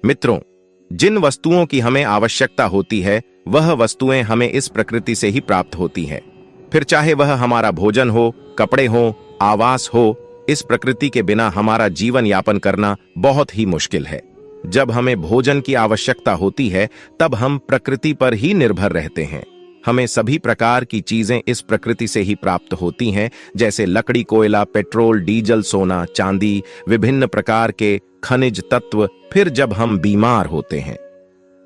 मित्रों, जिन वस्तुओं की हमें आवश्यकता होती है वह वस्तुएं हमें इस प्रकृति से ही प्राप्त होती हैं। फिर चाहे वह हमारा भोजन हो, कपड़े हो, आवास हो, इस प्रकृति के बिना हमारा जीवन यापन करना बहुत ही मुश्किल है। जब हमें भोजन की आवश्यकता होती है तब हम प्रकृति पर ही निर्भर रहते हैं। हमें सभी प्रकार की चीजें इस प्रकृति से ही प्राप्त होती हैं, जैसे लकड़ी, कोयला, पेट्रोल, डीजल, सोना, चांदी, विभिन्न प्रकार के खनिज तत्व। फिर जब हम बीमार होते हैं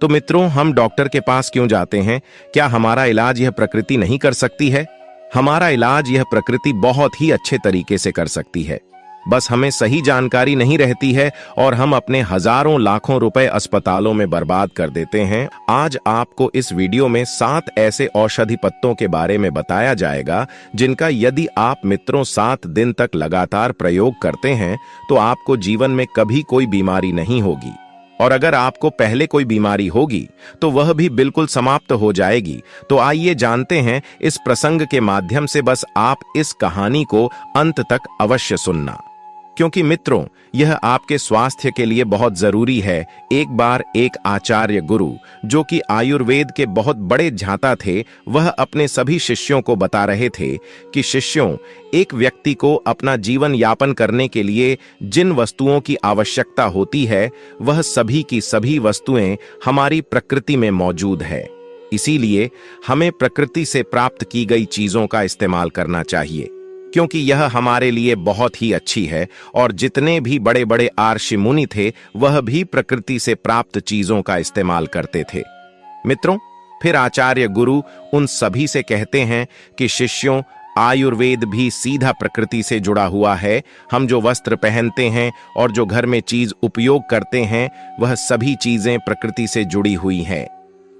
तो मित्रों, हम डॉक्टर के पास क्यों जाते हैं? क्या हमारा इलाज यह प्रकृति नहीं कर सकती है? हमारा इलाज यह प्रकृति बहुत ही अच्छे तरीके से कर सकती है। बस हमें सही जानकारी नहीं रहती है और हम अपने हजारों लाखों रुपए अस्पतालों में बर्बाद कर देते हैं। आज आपको इस वीडियो में 7 ऐसे औषधि पत्तों के बारे में बताया जाएगा जिनका यदि आप मित्रों 7 दिन तक लगातार प्रयोग करते हैं तो आपको जीवन में कभी कोई बीमारी नहीं होगी, और अगर आपको पहले कोई बीमारी होगी तो वह भी बिल्कुल समाप्त हो जाएगी। तो आइए जानते हैं इस प्रसंग के माध्यम से। बस आप इस कहानी को अंत तक अवश्य सुनना, क्योंकि मित्रों यह आपके स्वास्थ्य के लिए बहुत जरूरी है। एक बार एक आचार्य गुरु, जो कि आयुर्वेद के बहुत बड़े झांता थे, वह अपने सभी शिष्यों को बता रहे थे कि शिष्यों, एक व्यक्ति को अपना जीवन यापन करने के लिए जिन वस्तुओं की आवश्यकता होती है वह सभी की सभी वस्तुएं हमारी प्रकृति में मौजूद है। इसीलिए हमें प्रकृति से प्राप्त की गई चीजों का इस्तेमाल करना चाहिए, क्योंकि यह हमारे लिए बहुत ही अच्छी है। और जितने भी बड़े बड़े आर्षि मुनि थे वह भी प्रकृति से प्राप्त चीजों का इस्तेमाल करते थे। मित्रों, फिर आचार्य गुरु उन सभी से कहते हैं कि शिष्यों, आयुर्वेद भी सीधा प्रकृति से जुड़ा हुआ है। हम जो वस्त्र पहनते हैं और जो घर में चीज उपयोग करते हैं वह सभी चीजें प्रकृति से जुड़ी हुई हैं,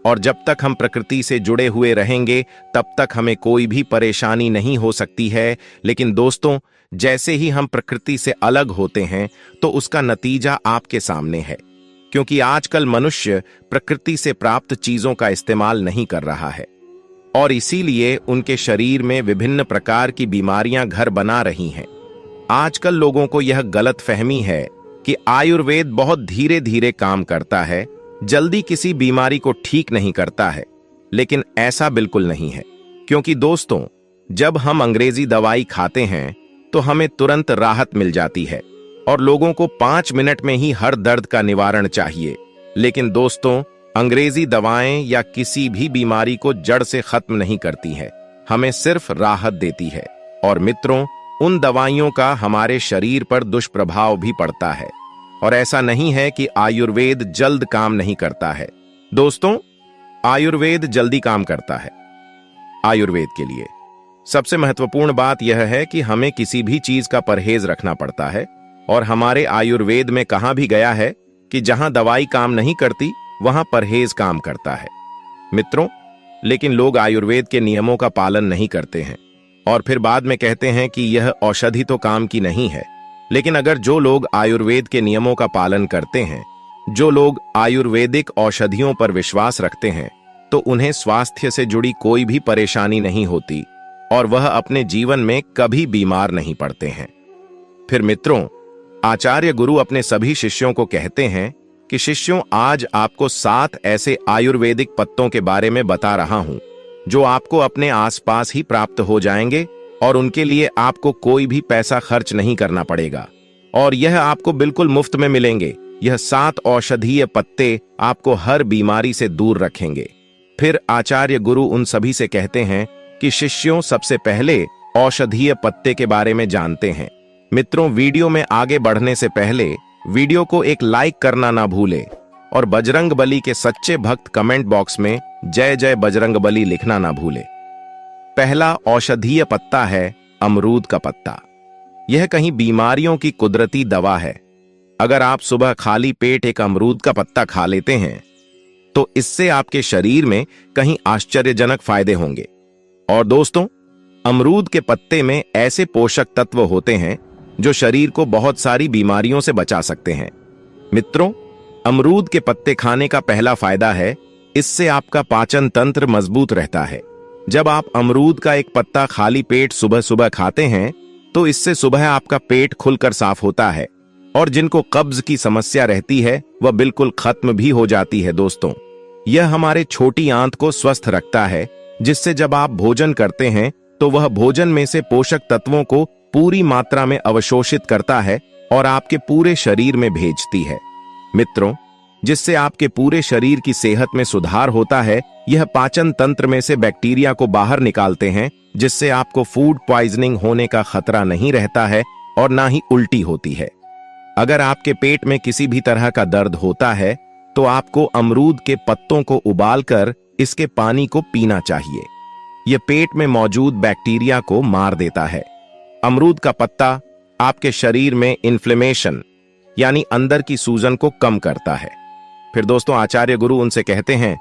और जब तक हम प्रकृति से जुड़े हुए रहेंगे तब तक हमें कोई भी परेशानी नहीं हो सकती है। लेकिन दोस्तों, जैसे ही हम प्रकृति से अलग होते हैं तो उसका नतीजा आपके सामने है, क्योंकि आजकल मनुष्य प्रकृति से प्राप्त चीजों का इस्तेमाल नहीं कर रहा है, और इसीलिए उनके शरीर में विभिन्न प्रकार की बीमारियां घर बना रही हैं। आजकल लोगों को यह गलत फहमी है कि आयुर्वेद बहुत धीरे धीरे काम करता है, जल्दी किसी बीमारी को ठीक नहीं करता है। लेकिन ऐसा बिल्कुल नहीं है, क्योंकि दोस्तों, जब हम अंग्रेजी दवाई खाते हैं तो हमें तुरंत राहत मिल जाती है, और लोगों को 5 मिनट में ही हर दर्द का निवारण चाहिए। लेकिन दोस्तों, अंग्रेजी दवाएं या किसी भी बीमारी को जड़ से खत्म नहीं करती है, हमें सिर्फ राहत देती है। और मित्रों, उन दवाइयों का हमारे शरीर पर दुष्प्रभाव भी पड़ता है, और ऐसा नहीं है कि आयुर्वेद जल्द काम नहीं करता है। दोस्तों, आयुर्वेद जल्दी काम करता है। आयुर्वेद के लिए सबसे महत्वपूर्ण बात यह है कि हमें किसी भी चीज का परहेज रखना पड़ता है, और हमारे आयुर्वेद में कहा भी गया है कि जहां दवाई काम नहीं करती वहां परहेज काम करता है। मित्रों, लेकिन लोग आयुर्वेद के नियमों का पालन नहीं करते हैं और फिर बाद में कहते हैं कि यह औषधि तो काम की नहीं है। लेकिन अगर जो लोग आयुर्वेद के नियमों का पालन करते हैं, जो लोग आयुर्वेदिक औषधियों पर विश्वास रखते हैं, तो उन्हें स्वास्थ्य से जुड़ी कोई भी परेशानी नहीं होती और वह अपने जीवन में कभी बीमार नहीं पड़ते हैं। फिर मित्रों, आचार्य गुरु अपने सभी शिष्यों को कहते हैं कि शिष्यों, आज आपको 7 ऐसे आयुर्वेदिक पत्तों के बारे में बता रहा हूं जो आपको अपने आसपास ही प्राप्त हो जाएंगे, और उनके लिए आपको कोई भी पैसा खर्च नहीं करना पड़ेगा, और यह आपको बिल्कुल मुफ्त में मिलेंगे। यह 7 औषधीय पत्ते आपको हर बीमारी से दूर रखेंगे। फिर आचार्य गुरु उन सभी से कहते हैं कि शिष्यों, सबसे पहले औषधीय पत्ते के बारे में जानते हैं। मित्रों, वीडियो में आगे बढ़ने से पहले वीडियो को एक लाइक करना ना भूले, और बजरंगबली के सच्चे भक्त कमेंट बॉक्स में जय जय बजरंगबली लिखना ना भूले। पहला औषधीय पत्ता है अमरूद का पत्ता। यह कहीं बीमारियों की कुदरती दवा है। अगर आप सुबह खाली पेट एक अमरूद का पत्ता खा लेते हैं तो इससे आपके शरीर में कहीं आश्चर्यजनक फायदे होंगे। और दोस्तों, अमरूद के पत्ते में ऐसे पोषक तत्व होते हैं जो शरीर को बहुत सारी बीमारियों से बचा सकते हैं। मित्रों, अमरूद के पत्ते खाने का पहला फायदा है, इससे आपका पाचन तंत्र मजबूत रहता है। जब आप अमरूद का एक पत्ता खाली पेट सुबह सुबह खाते हैं तो इससे सुबह आपका पेट खुलकर साफ होता है, और जिनको कब्ज की समस्या रहती है वह बिल्कुल खत्म भी हो जाती है। दोस्तों, यह हमारे छोटी आंत को स्वस्थ रखता है, जिससे जब आप भोजन करते हैं तो वह भोजन में से पोषक तत्वों को पूरी मात्रा में अवशोषित करता है और आपके पूरे शरीर में भेजती है। मित्रों, जिससे आपके पूरे शरीर की सेहत में सुधार होता है। यह पाचन तंत्र में से बैक्टीरिया को बाहर निकालते हैं, जिससे आपको फूड पॉइजनिंग होने का खतरा नहीं रहता है और ना ही उल्टी होती है। अगर आपके पेट में किसी भी तरह का दर्द होता है तो आपको अमरूद के पत्तों को उबालकर इसके पानी को पीना चाहिए। यह पेट में मौजूद बैक्टीरिया को मार देता है। अमरूद का पत्ता आपके शरीर में इन्फ्लेमेशन यानी अंदर की सूजन को कम करता है। फिर दोस्तों, आचार्य गुरु उनसे कहते हैं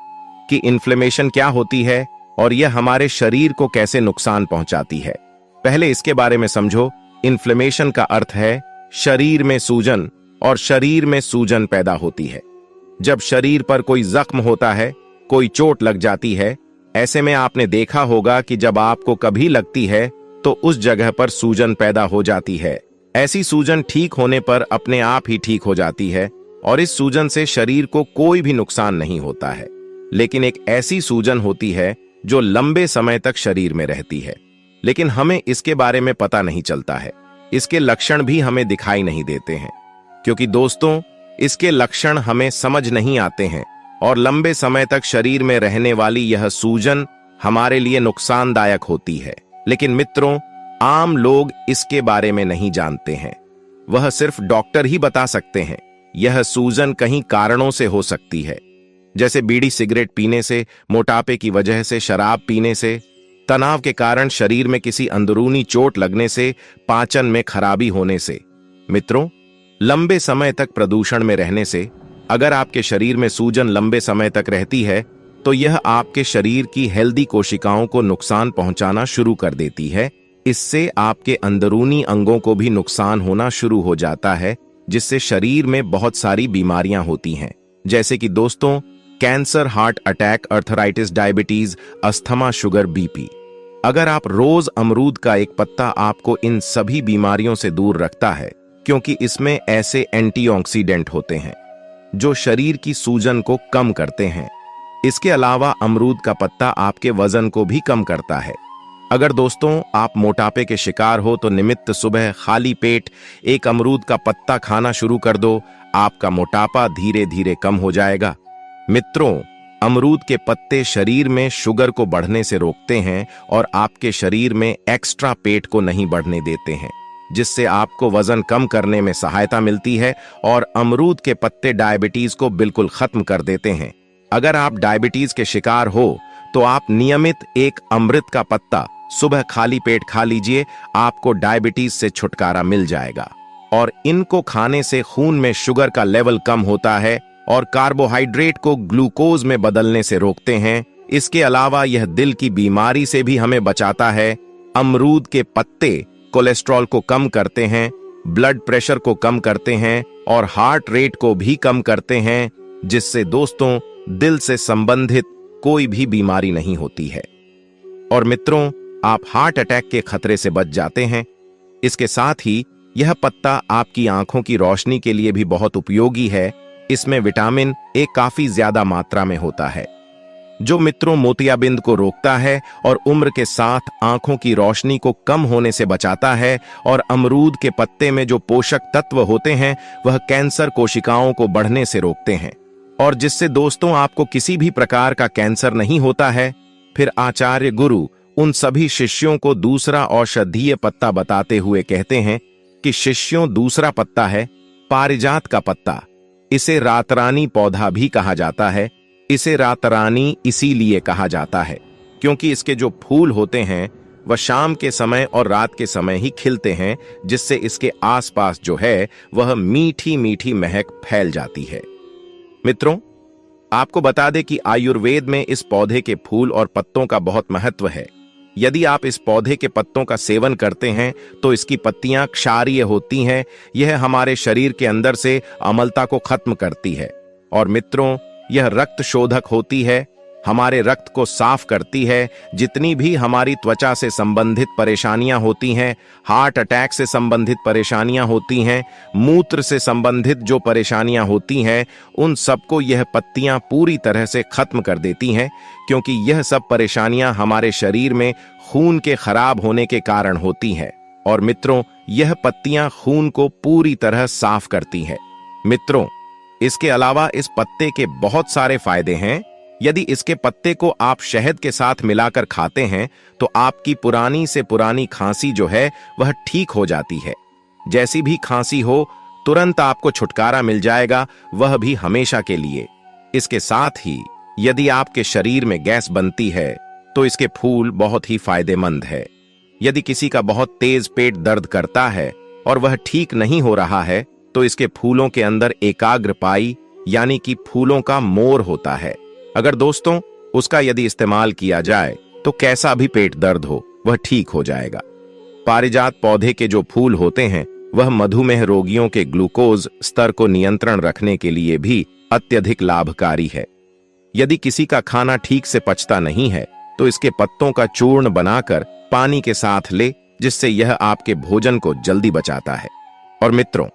कि इन्फ्लेमेशन क्या होती है और यह हमारे शरीर को कैसे नुकसान पहुंचाती है। पहले इसके बारे में समझो। इन्फ्लेमेशन का अर्थ है शरीर में सूजन, और शरीर में सूजन पैदा होती है जब शरीर पर कोई जख्म होता है, कोई चोट लग जाती है। ऐसे में आपने देखा होगा कि जब आपको कभी लगती है तो उस जगह पर सूजन पैदा हो जाती है। ऐसी सूजन ठीक होने पर अपने आप ही ठीक हो जाती है और इस सूजन से शरीर को कोई भी नुकसान नहीं होता है। लेकिन एक ऐसी सूजन होती है जो लंबे समय तक शरीर में रहती है, लेकिन हमें इसके बारे में पता नहीं चलता है। इसके लक्षण भी हमें दिखाई नहीं देते हैं, क्योंकि दोस्तों, इसके लक्षण हमें समझ नहीं आते हैं और लंबे समय तक शरीर में रहने वाली यह सूजन हमारे लिए नुकसानदायक होती है। लेकिन मित्रों, आम लोग इसके बारे में नहीं जानते हैं। वह सिर्फ डॉक्टर ही बता सकते हैं। यह सूजन कहीं कारणों से हो सकती है, जैसे बीड़ी सिगरेट पीने से, मोटापे की वजह से, शराब पीने से, तनाव के कारण शरीर में किसी अंदरूनी चोट लगने से, पाचन में खराबी होने से। मित्रों, लंबे समय तक प्रदूषण में रहने से अगर आपके शरीर में सूजन लंबे समय तक रहती है तो यह आपके शरीर की हेल्दी कोशिकाओं को नुकसान पहुंचाना शुरू कर देती है। इससे आपके अंदरूनी अंगों को भी नुकसान होना शुरू हो जाता है, जिससे शरीर में बहुत सारी बीमारियां होती हैं, जैसे कि दोस्तों cancer, heart attack, arthritis, diabetes, asthma, sugar, BP. अगर आप रोज अमरूद का एक पत्ता आपको इन सभी बीमारियों से दूर रखता है, क्योंकि इसमें ऐसे एंटीऑक्सीडेंट होते हैं जो शरीर की सूजन को कम करते हैं। इसके अलावा अमरूद का पत्ता आपके वजन को भी कम करता है। अगर दोस्तों आप मोटापे के शिकार हो तो निमित्त सुबह खाली पेट एक अमरूद का पत्ता खाना शुरू कर दो। आपका मोटापा धीरे धीरे कम हो जाएगा। मित्रों, अमरूद के पत्ते शरीर में शुगर को बढ़ने से रोकते हैं और आपके शरीर में एक्स्ट्रा पेट को नहीं बढ़ने देते हैं, जिससे आपको वजन कम करने में सहायता मिलती है। और अमरूद के पत्ते डायबिटीज को बिल्कुल खत्म कर देते हैं। अगर आप डायबिटीज के शिकार हो तो आप नियमित एक अमृत का पत्ता सुबह खाली पेट खा लीजिए। आपको डायबिटीज से छुटकारा मिल जाएगा। और इनको खाने से खून में शुगर का लेवल कम होता है और कार्बोहाइड्रेट को ग्लूकोज में बदलने से रोकते हैं। इसके अलावा यह दिल की बीमारी से भी हमें बचाता है। अमरूद के पत्ते कोलेस्ट्रॉल को कम करते हैं, ब्लड प्रेशर को कम करते हैं और हार्ट रेट को भी कम करते हैं, जिससे दोस्तों दिल से संबंधित कोई भी बीमारी नहीं होती है। और मित्रों, आप हार्ट अटैक के खतरे से बच जाते हैं। इसके साथ ही यह पत्ता आपकी आंखों की रोशनी के लिए भी बहुत उपयोगी है। इसमें विटामिन ए काफी ज्यादा मात्रा में होता है, जो मित्रों मोतियाबिंद को रोकता है और उम्र के साथ आंखों की रोशनी को कम होने से बचाता है। और अमरूद के पत्ते में जो पोषक तत्व होते हैं वह कैंसर कोशिकाओं को बढ़ने से रोकते हैं, और जिससे दोस्तों आपको किसी भी प्रकार का कैंसर नहीं होता है। फिर आचार्य गुरु उन सभी शिष्यों को दूसरा औषधीय पत्ता बताते हुए कहते हैं कि शिष्यों, दूसरा पत्ता है पारिजात का पत्ता। इसे रातरानी पौधा भी कहा जाता है। इसे रातरानी इसीलिए कहा जाता है क्योंकि इसके जो फूल होते हैं वह शाम के समय और रात के समय ही खिलते हैं, जिससे इसके आसपास जो है वह मीठी मीठी महक फैल जाती है। मित्रों, आपको बता दें कि आयुर्वेद में इस पौधे के फूल और पत्तों का बहुत महत्व है। यदि आप इस पौधे के पत्तों का सेवन करते हैं तो इसकी पत्तियां क्षारीय होती हैं। यह हमारे शरीर के अंदर से अम्लता को खत्म करती है। और मित्रों, यह रक्त शोधक होती है। हमारे रक्त को साफ करती है। जितनी भी हमारी त्वचा से संबंधित परेशानियां होती हैं, हार्ट अटैक से संबंधित परेशानियां होती हैं, मूत्र से संबंधित जो परेशानियां होती हैं, उन सबको यह पत्तियां पूरी तरह से खत्म कर देती हैं, क्योंकि यह सब परेशानियां हमारे शरीर में खून के खराब होने के कारण होती हैं। और मित्रों, यह पत्तियां खून को पूरी तरह साफ करती हैं। मित्रों, इसके अलावा इस पत्ते के बहुत सारे फायदे हैं। यदि इसके पत्ते को आप शहद के साथ मिलाकर खाते हैं तो आपकी पुरानी से पुरानी खांसी जो है वह ठीक हो जाती है। जैसी भी खांसी हो, तुरंत आपको छुटकारा मिल जाएगा, वह भी हमेशा के लिए। इसके साथ ही यदि आपके शरीर में गैस बनती है तो इसके फूल बहुत ही फायदेमंद है। यदि किसी का बहुत तेज पेट दर्द करता है और वह ठीक नहीं हो रहा है तो इसके फूलों के अंदर एकाग्र पाई यानी कि फूलों का मोर होता है। अगर दोस्तों उसका यदि इस्तेमाल किया जाए तो कैसा भी पेट दर्द हो वह ठीक हो जाएगा। पारिजात पौधे के जो फूल होते हैं वह मधुमेह रोगियों के ग्लूकोज स्तर को नियंत्रण रखने के लिए भी अत्यधिक लाभकारी है। यदि किसी का खाना ठीक से पचता नहीं है तो इसके पत्तों का चूर्ण बनाकर पानी के साथ ले, जिससे यह आपके भोजन को जल्दी बचाता है। और मित्रों,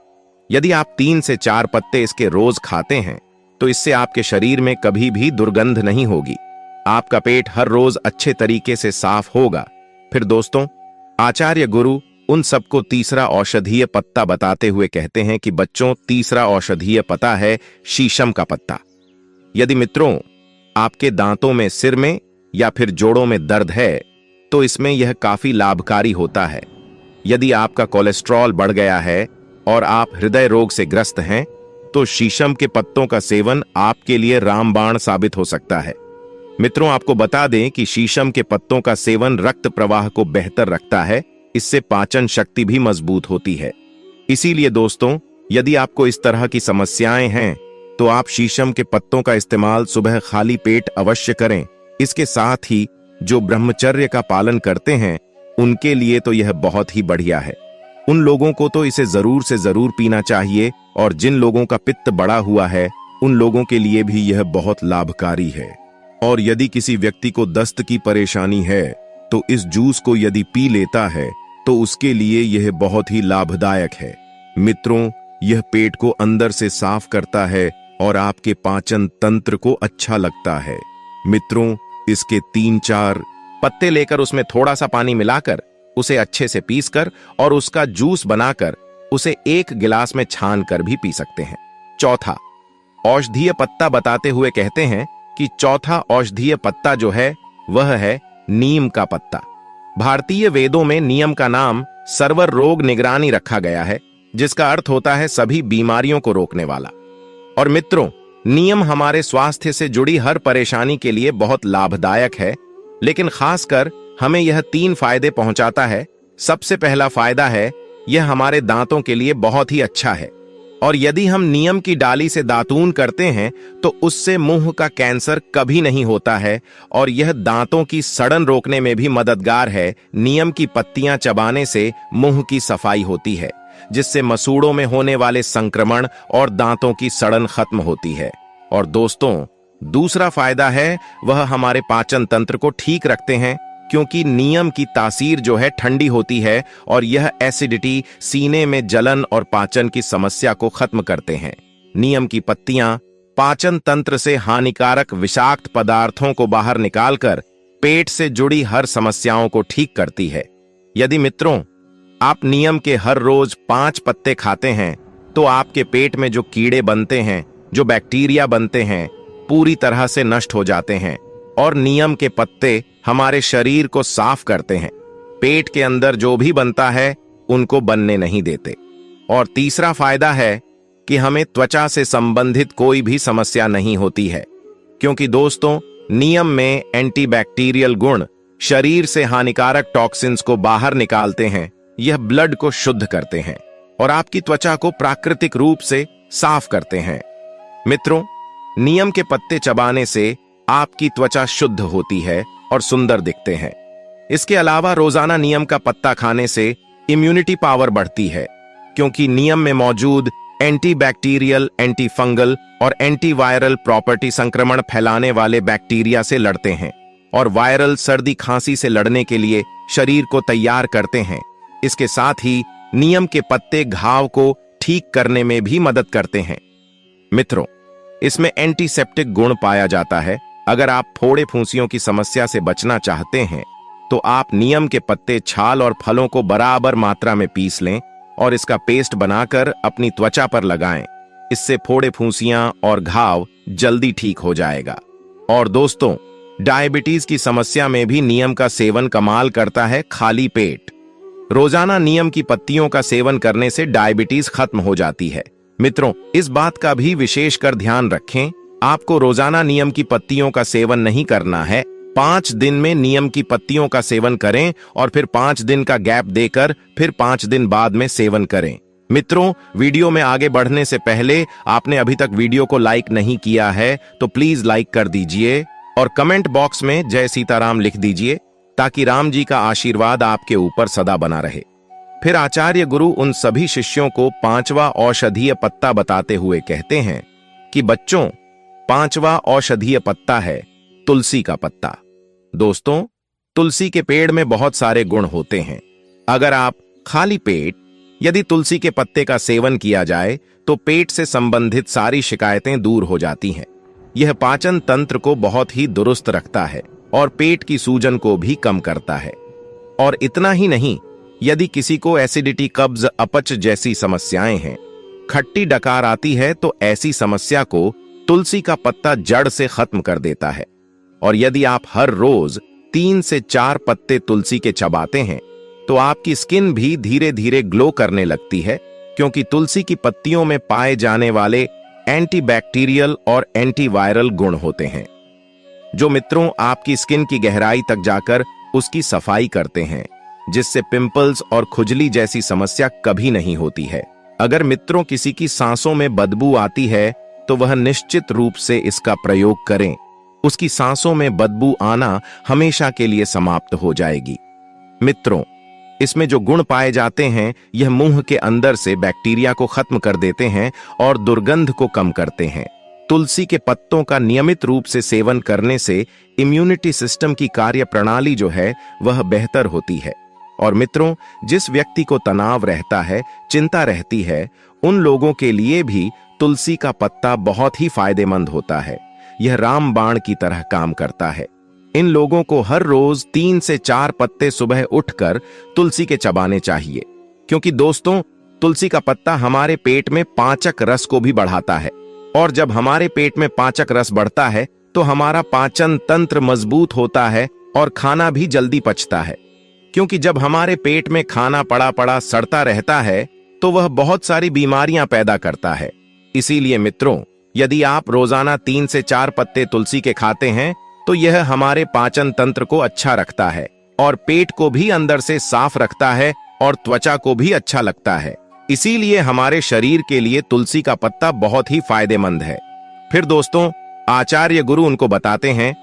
यदि आप 3 से 4 पत्ते इसके रोज खाते हैं तो इससे आपके शरीर में कभी भी दुर्गंध नहीं होगी। आपका पेट हर रोज अच्छे तरीके से साफ होगा। फिर दोस्तों, आचार्य गुरु उन सबको तीसरा औषधीय पत्ता बताते हुए कहते हैं कि बच्चों, तीसरा औषधीय पत्ता है शीशम का पत्ता। यदि मित्रों आपके दांतों में, सिर में या फिर जोड़ों में दर्द है तो इसमें यह काफी लाभकारी होता है। यदि आपका कोलेस्ट्रॉल बढ़ गया है और आप हृदय रोग से ग्रस्त हैं तो शीशम के पत्तों का सेवन आपके लिए रामबाण साबित हो सकता है। मित्रों, आपको बता दें कि शीशम के पत्तों का सेवन रक्त प्रवाह को बेहतर रखता है। इससे पाचन शक्ति भी मजबूत होती है। इसीलिए दोस्तों, यदि आपको इस तरह की समस्याएं हैं तो आप शीशम के पत्तों का इस्तेमाल सुबह खाली पेट अवश्य करें। इसके साथ ही जो ब्रह्मचर्य का पालन करते हैं उनके लिए तो यह बहुत ही बढ़िया है। उन लोगों को तो इसे जरूर से जरूर पीना चाहिए, और जिन लोगों का पित्त बढ़ा हुआ है उन लोगों के लिए भी यह बहुत लाभकारी है। और यदि किसी व्यक्ति को दस्त की परेशानी है तो इस जूस को यदि पी लेता है तो उसके लिए यह बहुत ही लाभदायक है। मित्रों, यह पेट को अंदर से साफ करता है और आपके पाचन तंत्र को अच्छा लगता है। मित्रों, इसके 3-4 पत्ते लेकर उसमें थोड़ा सा पानी मिलाकर उसे अच्छे से पीसकर और उसका जूस बनाकर उसे 1 गिलास में छान कर भी पी सकते हैं। चौथा औषधीय पत्ता बताते हुए कहते हैं कि चौथा औषधीय पत्ता जो है वह है नीम का पत्ता। भारतीय वेदों में नीम का नाम सर्वर रोग निगरानी रखा गया है, जिसका अर्थ होता है सभी बीमारियों को रोकने वाला। और मित्रों, नीम हमारे स्वास्थ्य से जुड़ी हर परेशानी के लिए बहुत लाभदायक है, लेकिन खासकर हमें यह 3 फायदे पहुंचाता है। सबसे पहला फायदा है यह हमारे दांतों के लिए बहुत ही अच्छा है, और यदि हम नीम की डाली से दातून करते हैं तो उससे मुंह का कैंसर कभी नहीं होता है, और यह दांतों की सड़न रोकने में भी मददगार है। नीम की पत्तियां चबाने से मुंह की सफाई होती है, जिससे मसूड़ों में होने वाले संक्रमण और दांतों की सड़न खत्म होती है। और दोस्तों, दूसरा फायदा है वह हमारे पाचन तंत्र को ठीक रखते हैं, क्योंकि नीम की तासीर जो है ठंडी होती है और यह एसिडिटी, सीने में जलन और पाचन की समस्या को खत्म करते हैं। नीम की पत्तियां पाचन तंत्र से हानिकारक विषाक्त पदार्थों को बाहर निकालकर पेट से जुड़ी हर समस्याओं को ठीक करती है। यदि मित्रों आप नीम के हर रोज 5 पत्ते खाते हैं तो आपके पेट में जो कीड़े बनते हैं, जो बैक्टीरिया बनते हैं, पूरी तरह से नष्ट हो जाते हैं। और नीम के पत्ते हमारे शरीर को साफ करते हैं। पेट के अंदर जो भी बनता है उनको बनने नहीं देते। और तीसरा फायदा है कि हमें त्वचा से संबंधित कोई भी समस्या नहीं होती है, क्योंकि दोस्तों नीम में एंटीबैक्टीरियल गुण शरीर से हानिकारक टॉक्सिन्स को बाहर निकालते हैं। यह ब्लड को शुद्ध करते हैं और आपकी त्वचा को प्राकृतिक रूप से साफ करते हैं। मित्रों, नीम के पत्ते चबाने से आपकी त्वचा शुद्ध होती है और सुंदर दिखते हैं। इसके अलावा रोजाना नीम का पत्ता खाने से इम्यूनिटी पावर बढ़ती है, क्योंकि नीम में मौजूद एंटीबैक्टीरियल, एंटीफंगल और एंटीवायरल प्रॉपर्टी संक्रमण फैलाने वाले बैक्टीरिया से लड़ते हैं और वायरल सर्दी खांसी से लड़ने के लिए शरीर को तैयार करते हैं। इसके साथ ही नीम के पत्ते घाव को ठीक करने में भी मदद करते हैं। मित्रों, इसमें एंटीसेप्टिक गुण पाया जाता है। अगर आप फोड़े फुंसियों की समस्या से बचना चाहते हैं तो आप नीम के पत्ते, छाल और फलों को बराबर मात्रा में पीस लें और इसका पेस्ट बनाकर अपनी त्वचा पर लगाएं। इससे फोड़े फुंसियां और घाव जल्दी ठीक हो जाएगा। और दोस्तों, डायबिटीज की समस्या में भी नीम का सेवन कमाल करता है। खाली पेट रोजाना नीम की पत्तियों का सेवन करने से डायबिटीज खत्म हो जाती है। मित्रों, इस बात का भी विशेषकर ध्यान रखें, आपको रोजाना नीम की पत्तियों का सेवन नहीं करना है। 5 दिन में नीम की पत्तियों का सेवन करें और फिर 5 दिन का गैप देकर फिर 5 दिन बाद में सेवन करें। मित्रों, वीडियो में आगे बढ़ने से पहले आपने अभी तक वीडियो को लाइक नहीं किया है तो प्लीज लाइक कर दीजिए और कमेंट बॉक्स में जय सीताराम लिख दीजिए ताकि राम जी का आशीर्वाद आपके ऊपर सदा बना रहे। फिर आचार्य गुरु उन सभी शिष्यों को 5वां औषधीय पत्ता बताते हुए कहते हैं कि बच्चों, 5वां औषधीय पत्ता है तुलसी का पत्ता। दोस्तों, तुलसी के पेड़ में बहुत सारे गुण होते हैं। अगर आप खाली पेट यदि तुलसी के पत्ते का सेवन किया जाए तो पेट से संबंधित सारी शिकायतें दूर हो जाती हैं। यह पाचन तंत्र को बहुत ही दुरुस्त रखता है और पेट की सूजन को भी कम करता है। और इतना ही नहीं, यदि किसी को एसिडिटी, कब्ज, अपच जैसी समस्याएं हैं, खट्टी डकार आती है, तो ऐसी समस्या को तुलसी का पत्ता जड़ से खत्म कर देता है। और यदि आप हर रोज 3 से 4 पत्ते तुलसी के चबाते हैं तो आपकी स्किन भी धीरे धीरे ग्लो करने लगती है, क्योंकि तुलसी की पत्तियों में पाए जाने वाले एंटीबैक्टीरियल और एंटीवायरल गुण होते हैं, जो मित्रों आपकी स्किन की गहराई तक जाकर उसकी सफाई करते हैं, जिससे पिंपल्स और खुजली जैसी समस्या कभी नहीं होती है। अगर मित्रों किसी की सांसों में बदबू आती है तो वह निश्चित रूप से इसका प्रयोग करें। उसकी सांसों में बदबू आना हमेशा के लिए समाप्त हो जाएगी। मित्रों, इसमें जो गुण पाए जाते हैं, यह मुंह के अंदर से बैक्टीरिया को खत्म कर देते हैं और दुर्गंध को कम करते हैं। तुलसी के पत्तों का नियमित रूप से सेवन करने से इम्यूनिटी सिस्टम की कार्य प्रणाली जो है वह बेहतर होती है। और मित्रों, जिस व्यक्ति को तनाव रहता है, चिंता रहती है, उन लोगों के लिए भी तुलसी का पत्ता बहुत ही फायदेमंद होता है। यह रामबाण की तरह काम करता है। इन लोगों को हर रोज 3 से 4 पत्ते सुबह उठकर तुलसी के चबाने चाहिए, क्योंकि दोस्तों, तुलसी का पत्ता हमारे पेट में पाचक रस को भी बढ़ाता है। और जब हमारे पेट में पाचक रस बढ़ता है तो हमारा पाचन तंत्र मजबूत होता है और खाना भी जल्दी पचता है, क्योंकि जब हमारे पेट में खाना पड़ा पड़ा सड़ता रहता है तो वह बहुत सारी बीमारियां पैदा करता है। इसीलिए मित्रों, यदि आप रोजाना 3 से 4 पत्ते तुलसी के खाते हैं तो यह हमारे पाचन तंत्र को अच्छा रखता है और पेट को भी अंदर से साफ रखता है और त्वचा को भी अच्छा लगता है। इसीलिए हमारे शरीर के लिए तुलसी का पत्ता बहुत ही फायदेमंद है। फिर दोस्तों, आचार्य गुरु उनको बताते हैं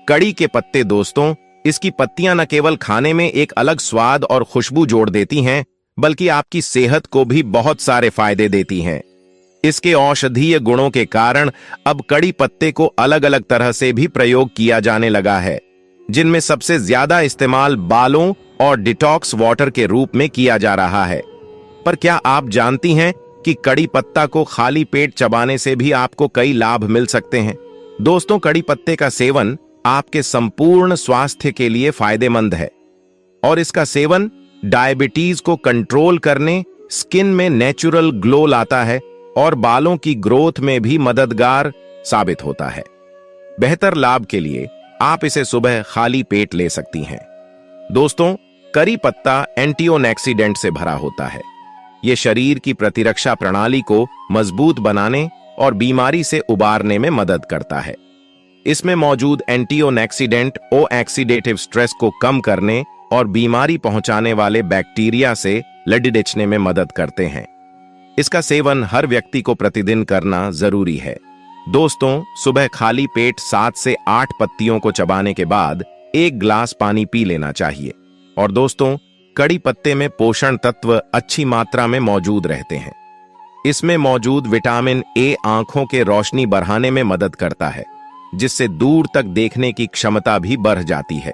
कड़ी के पत्ते। दोस्तों, इसकी पत्तियां न केवल खाने में एक अलग स्वाद और खुशबू जोड़ देती हैं, बल्कि आपकी सेहत को भी बहुत सारे फायदे देती हैं। इसके औषधीय गुणों के कारण अब कड़ी पत्ते को अलग अलग तरह से भी प्रयोग किया जाने लगा है, जिनमें सबसे ज्यादा इस्तेमाल बालों और डिटॉक्स वाटर के रूप में किया जा रहा है। पर क्या आप जानती हैं कि कड़ी पत्ता को खाली पेट चबाने से भी आपको कई लाभ मिल सकते हैं? दोस्तों, कड़ी पत्ते का सेवन आपके संपूर्ण स्वास्थ्य के लिए फायदेमंद है और इसका सेवन डायबिटीज को कंट्रोल करने, स्किन में नेचुरल ग्लो लाता है और बालों की ग्रोथ में भी मददगार साबित होता है। बेहतर लाभ के लिए आप इसे सुबह खाली पेट ले सकती हैं। दोस्तों, करी पत्ता एंटीऑक्सीडेंट से भरा होता है। यह शरीर की प्रतिरक्षा प्रणाली को मजबूत बनाने और बीमारी से उबारने में मदद करता है। इसमें मौजूद एंटीऑक्सीडेंट ऑक्सीडेटिव स्ट्रेस को कम करने और बीमारी पहुंचाने वाले बैक्टीरिया से लड़ने में मदद करते हैं। इसका सेवन हर व्यक्ति को प्रतिदिन करना जरूरी है। दोस्तों, सुबह खाली पेट 7 से 8 पत्तियों को चबाने के बाद 1 गिलास पानी पी लेना चाहिए। और दोस्तों, कड़ी पत्ते में पोषण तत्व अच्छी मात्रा में मौजूद रहते हैं। इसमें मौजूद विटामिन ए आंखों के रोशनी बढ़ाने में मदद करता है, जिससे दूर तक देखने की क्षमता भी बढ़ जाती है।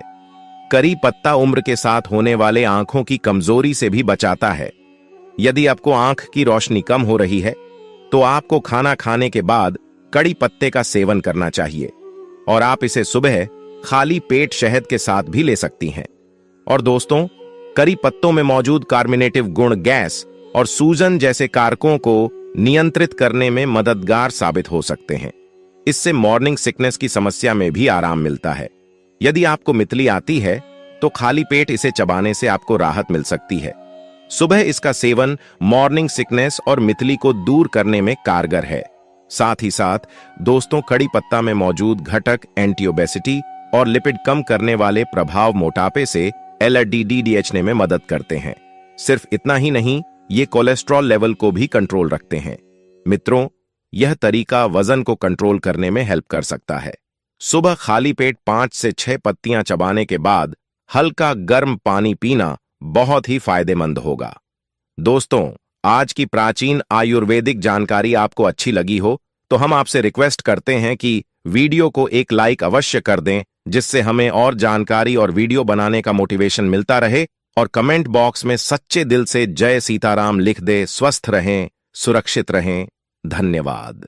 करी पत्ता उम्र के साथ होने वाले आंखों की कमजोरी से भी बचाता है। यदि आपको आंख की रोशनी कम हो रही है तो आपको खाना खाने के बाद कड़ी पत्ते का सेवन करना चाहिए और आप इसे सुबह खाली पेट शहद के साथ भी ले सकती हैं। और दोस्तों, करी पत्तों में मौजूद कार्बोनेटिव गुण गैस और सूजन जैसे कारकों को नियंत्रित करने में मददगार साबित हो सकते हैं। इससे मॉर्निंग सिकनेस की समस्या में भी आराम मिलता है। यदि आपको मितली आती है तो खाली पेट इसे चबाने से आपको राहत मिल सकती है। सुबह इसका सेवन मॉर्निंग सिकनेस और मितली को दूर करने में कारगर है। साथ ही साथ दोस्तों, कड़ी पत्ता में मौजूद घटक एंटी ओबेसिटी और लिपिड कम करने वाले प्रभाव मोटापे से एलडीडी में मदद करते हैं। सिर्फ इतना ही नहीं, ये कोलेस्ट्रॉल लेवल को भी कंट्रोल रखते हैं। मित्रों, यह तरीका वजन को कंट्रोल करने में हेल्प कर सकता है। सुबह खाली पेट 5 से 6 पत्तियां चबाने के बाद हल्का गर्म पानी पीना बहुत ही फायदेमंद होगा। दोस्तों, आज की प्राचीन आयुर्वेदिक जानकारी आपको अच्छी लगी हो तो हम आपसे रिक्वेस्ट करते हैं कि वीडियो को एक लाइक अवश्य कर दें, जिससे हमें और जानकारी और वीडियो बनाने का मोटिवेशन मिलता रहे। और कमेंट बॉक्स में सच्चे दिल से जय सीताराम लिख दे। स्वस्थ रहें, सुरक्षित रहें। धन्यवाद।